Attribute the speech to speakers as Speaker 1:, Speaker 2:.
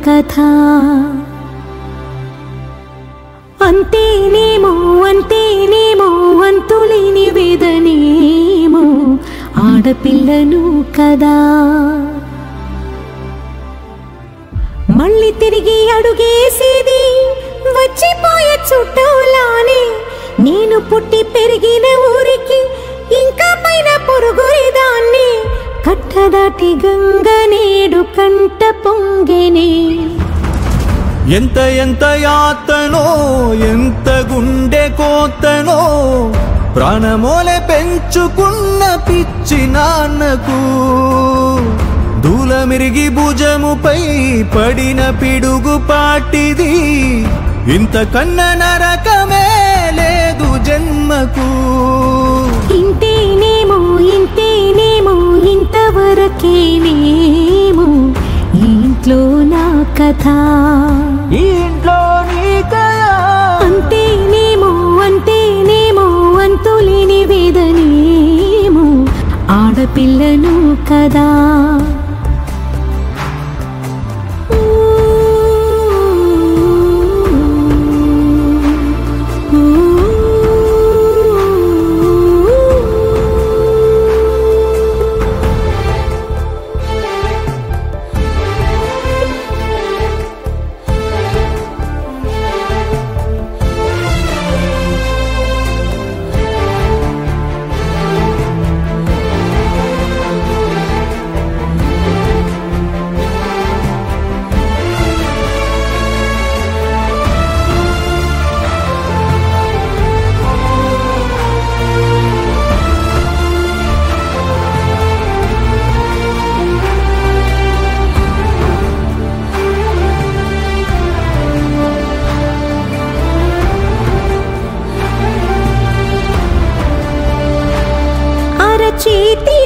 Speaker 1: కథ. అంతేనేమో అంతేనేమో అంతులేని వేదనేమో ఆడపిల్లను కదా. మళ్ళీ తిరిగి అడుగేసేది వచ్చిపోయే చుట్టూలానే. నేను పుట్టి పెరిగిన ఊరికి ఇంకా పైన పొరుగురిదాన్ని. కట్టదాటి గంగ నేడు కంట పొంగెనే.
Speaker 2: ఎంత ఎంత యాతనో ఎంత గుండె కోతనో ప్రాణమోలే పెంచుకున్న పిచ్చి నాన్నకు. దూలమిరిగి భుజముపై పడిన పిడుగు పాటిది. ఇంతకన్నా నరకమే లేదు జన్మకు.
Speaker 1: ఇంతేనేమో ఇంతేనేమో ఇంతవరకేనేమో ఈ ఇంట్లో నా కథ.
Speaker 2: ఈ ఇంట్లో నీ కథ.
Speaker 1: అంతేనేమో అంతేనేమో అంతులేని వేదనేమో ఆడపిల్లను కదా. చేతి